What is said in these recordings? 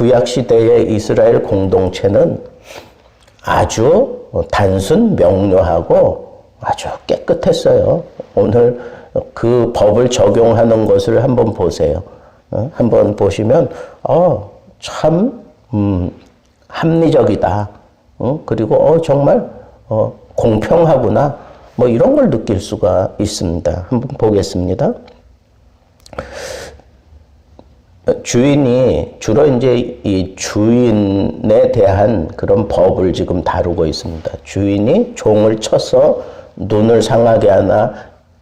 구약 시대의 이스라엘 공동체는 아주 단순 명료하고 아주 깨끗했어요. 오늘 그 법을 적용하는 것을 한번 보세요. 한번 보시면 참 합리적이다. 그리고 정말 공평하구나. 뭐 이런 걸 느낄 수가 있습니다. 한번 보겠습니다. 주인이 주로 이제 이 주인에 대한 그런 법을 지금 다루고 있습니다. 주인이 종을 쳐서 눈을 상하게 하나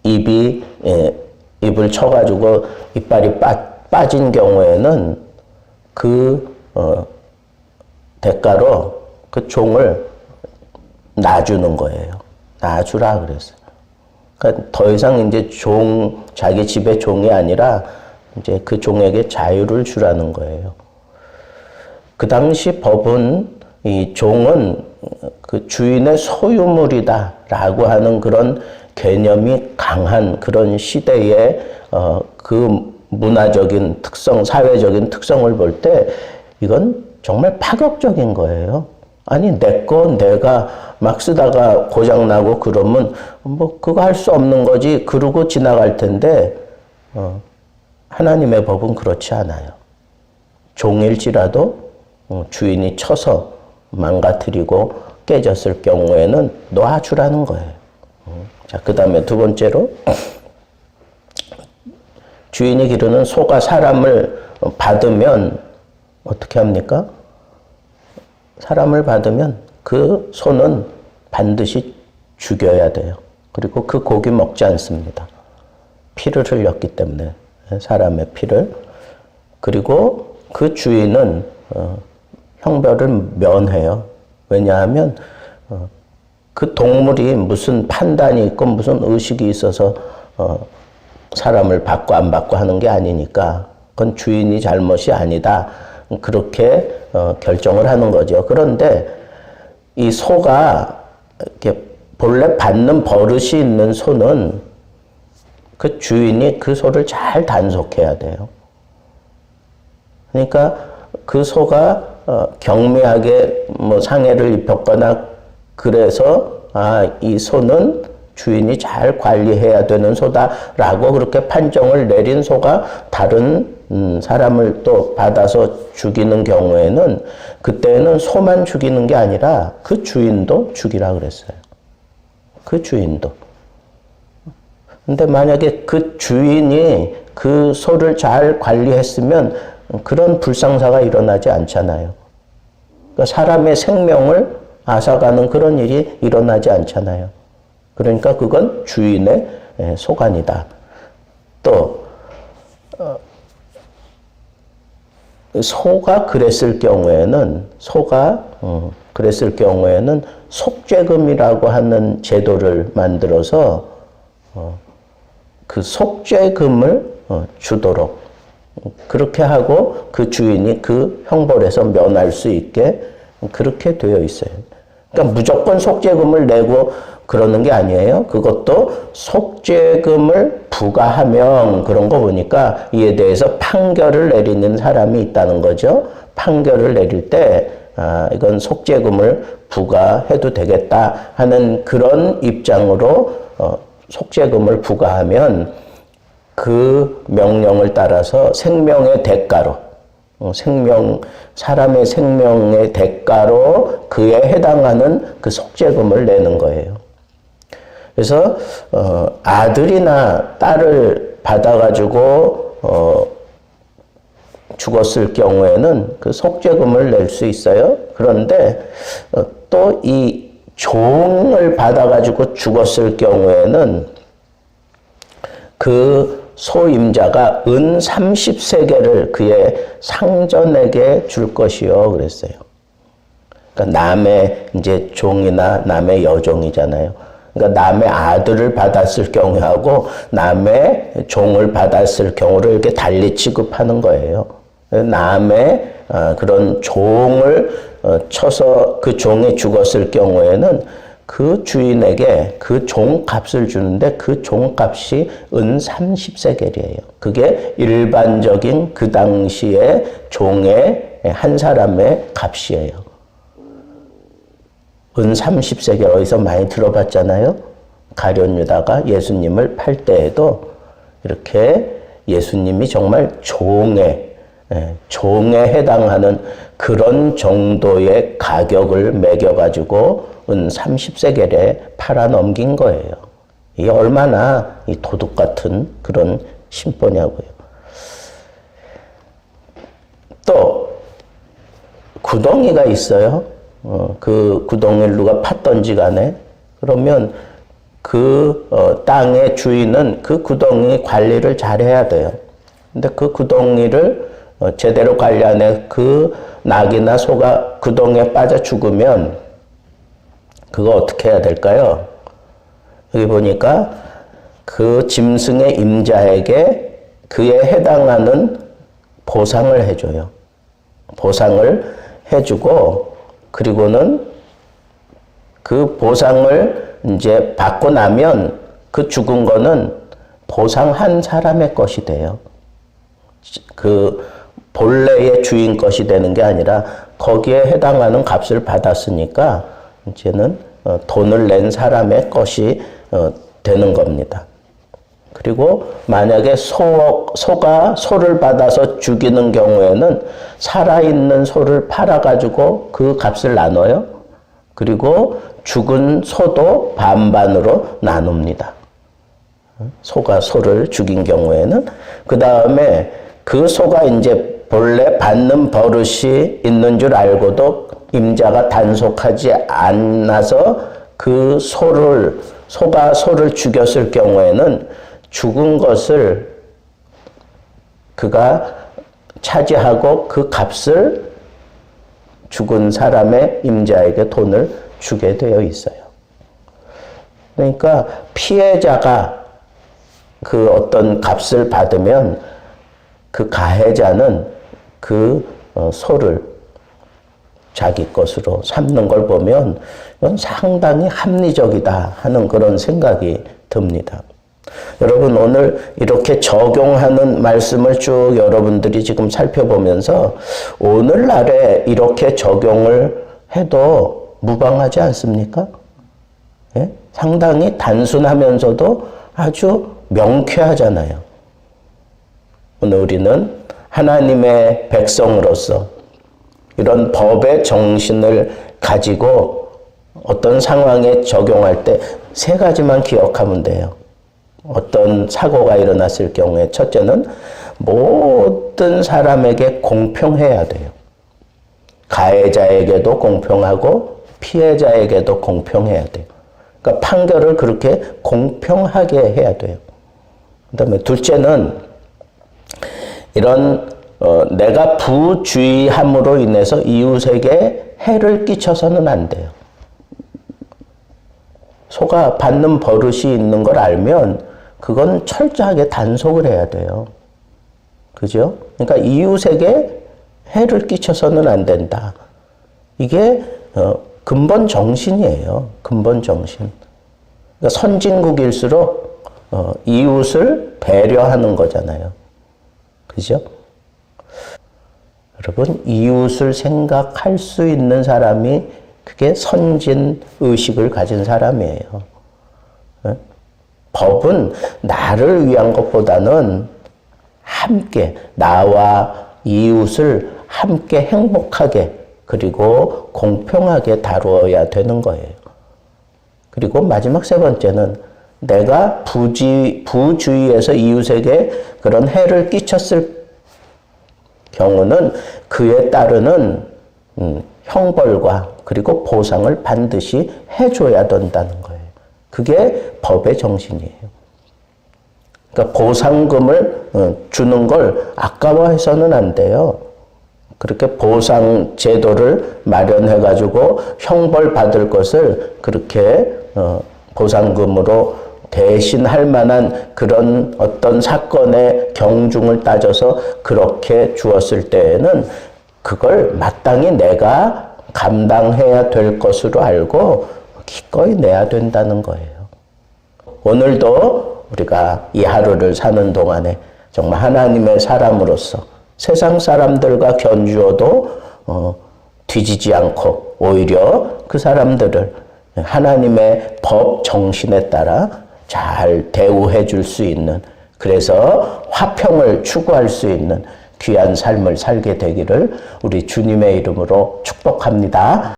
입을 쳐가지고 이빨이 빠진 경우에는 그 대가로 그 종을 놔주는 거예요. 놔주라 그랬어요. 그러니까 더 이상 이제 자기 집의 종이 아니라 이제 그 종에게 자유를 주라는 거예요. 그 당시 법은 이 종은 그 주인의 소유물이다라고 하는 그런 개념이 강한 그런 시대의 그 문화적인 특성, 사회적인 특성을 볼 때 이건 정말 파격적인 거예요. 아니 내 거 내가 막 쓰다가 고장나고 그러면 뭐 그거 할 수 없는 거지 그러고 지나갈 텐데 하나님의 법은 그렇지 않아요. 종일지라도 주인이 쳐서 망가뜨리고 깨졌을 경우에는 놔주라는 거예요. 자, 그 다음에 두 번째로 주인이 기르는 소가 사람을 받으면 어떻게 합니까? 사람을 받으면 그 소는 반드시 죽여야 돼요. 그리고 그 고기 먹지 않습니다. 피를 흘렸기 때문에 사람의 피를. 그리고 그 주인은 형벌을 면해요. 왜냐하면 그 동물이 무슨 판단이 있고 무슨 의식이 있어서 사람을 받고 안 받고 하는 게 아니니까 그건 주인이 잘못이 아니다. 그렇게 결정을 하는 거죠. 그런데 이 소가 이렇게 본래 받는 버릇이 있는 소는 그 주인이 그 소를 잘 단속해야 돼요. 그러니까 그 소가 경미하게 뭐 상해를 입혔거나 그래서 이 소는 주인이 잘 관리해야 되는 소다라고 그렇게 판정을 내린 소가 다른 사람을 또 받아서 죽이는 경우에는 그때는 소만 죽이는 게 아니라 그 주인도 죽이라 그랬어요. 그 주인도. 근데 만약에 그 주인이 그 소를 잘 관리했으면 그런 불상사가 일어나지 않잖아요. 그러니까 사람의 생명을 앗아가는 그런 일이 일어나지 않잖아요. 그러니까 그건 주인의 소관이다. 또 소가 그랬을 경우에는 속죄금이라고 하는 제도를 만들어서 그 속죄금을 주도록 그렇게 하고 그 주인이 그 형벌에서 면할 수 있게 그렇게 되어 있어요. 그러니까 무조건 속죄금을 내고 그러는 게 아니에요. 그것도 속죄금을 부과하면 그런 거 보니까 이에 대해서 판결을 내리는 사람이 있다는 거죠. 판결을 내릴 때 이건 속죄금을 부과해도 되겠다 하는 그런 입장으로 속죄금을 부과하면 그 명령을 따라서 생명의 대가로 사람의 생명의 대가로 그에 해당하는 그 속죄금을 내는 거예요. 그래서 아들이나 딸을 받아가지고 죽었을 경우에는 그 속죄금을 낼 수 있어요. 그런데 또 이 종을 받아가지고 죽었을 경우에는 그 소임자가 은 30세겔을 그의 상전에게 줄 것이요 그랬어요. 그러니까 남의 이제 종이나 남의 여종이잖아요. 그러니까 남의 아들을 받았을 경우하고 남의 종을 받았을 경우를 이렇게 달리 취급하는 거예요. 남의 그런 종을 쳐서 그 종이 죽었을 경우에는 그 주인에게 그 종값을 주는데 그 종값이 은 30세겔이에요. 그게 일반적인 그 당시의 종의 한 사람의 값이에요. 은 30세겔 어디서 많이 들어봤잖아요. 가룟 유다가 예수님을 팔 때에도 이렇게 예수님이 정말 종에 해당하는 그런 정도의 가격을 매겨가지고 은 30세겔에 팔아 넘긴 거예요. 이게 얼마나 이 도둑 같은 그런 심보냐고요. 또 구덩이가 있어요. 그 구덩이를 누가 팠던지 간에 그러면 그 땅의 주인은 그 구덩이 관리를 잘해야 돼요. 근데 그 구덩이를 제대로 관리 안 해 그 낙이나 소가 구덩이에 빠져 죽으면 그거 어떻게 해야 될까요? 여기 보니까 그 짐승의 임자에게 그에 해당하는 보상을 해줘요. 보상을 해주고 그리고는 그 보상을 이제 받고 나면 그 죽은 거는 보상한 사람의 것이 돼요. 그 본래의 주인 것이 되는 게 아니라 거기에 해당하는 값을 받았으니까 이제는 돈을 낸 사람의 것이 되는 겁니다. 그리고 만약에 소가 소를 받아서 죽이는 경우에는 살아있는 소를 팔아가지고 그 값을 나눠요. 그리고 죽은 소도 반반으로 나눕니다. 소가 소를 죽인 경우에는. 그 다음에 그 소가 이제 본래 받는 버릇이 있는 줄 알고도 임자가 단속하지 않아서 그 소가 소를 죽였을 경우에는 죽은 것을 그가 차지하고 그 값을 죽은 사람의 임자에게 돈을 주게 되어 있어요. 그러니까 피해자가 그 어떤 값을 받으면 그 가해자는 그 소를 자기 것으로 삼는 걸 보면 이건 상당히 합리적이다 하는 그런 생각이 듭니다. 여러분 오늘 이렇게 적용하는 말씀을 쭉 여러분들이 지금 살펴보면서 오늘날에 이렇게 적용을 해도 무방하지 않습니까? 예? 상당히 단순하면서도 아주 명쾌하잖아요. 오늘 우리는 하나님의 백성으로서 이런 법의 정신을 가지고 어떤 상황에 적용할 때 세 가지만 기억하면 돼요. 어떤 사고가 일어났을 경우에 첫째는 모든 사람에게 공평해야 돼요. 가해자에게도 공평하고 피해자에게도 공평해야 돼요. 그러니까 판결을 그렇게 공평하게 해야 돼요. 그 다음에 둘째는 이런 내가 부주의함으로 인해서 이웃에게 해를 끼쳐서는 안 돼요. 소가 받는 버릇이 있는 걸 알면 그건 철저하게 단속을 해야 돼요. 그죠? 그러니까 이웃에게 해를 끼쳐서는 안 된다. 이게 근본 정신이에요. 근본 정신. 그러니까 선진국일수록 이웃을 배려하는 거잖아요. 그죠? 여러분, 이웃을 생각할 수 있는 사람이 그게 선진 의식을 가진 사람이에요. 법은 나를 위한 것보다는 함께 나와 이웃을 함께 행복하게 그리고 공평하게 다루어야 되는 거예요. 그리고 마지막 세 번째는 내가 부주의해서 이웃에게 그런 해를 끼쳤을 경우는 그에 따르는 형벌과 그리고 보상을 반드시 해줘야 된다는 거예요. 그게 법의 정신이에요. 그러니까 보상금을 주는 걸 아까워해서는 안 돼요. 그렇게 보상 제도를 마련해가지고 형벌 받을 것을 그렇게 보상금으로 대신할 만한 그런 어떤 사건의 경중을 따져서 그렇게 주었을 때에는 그걸 마땅히 내가 감당해야 될 것으로 알고 기꺼이 내야 된다는 거예요. 오늘도 우리가 이 하루를 사는 동안에 정말 하나님의 사람으로서 세상 사람들과 견주어도 뒤지지 않고 오히려 그 사람들을 하나님의 법 정신에 따라 잘 대우해 줄 수 있는, 그래서 화평을 추구할 수 있는 귀한 삶을 살게 되기를 우리 주님의 이름으로 축복합니다.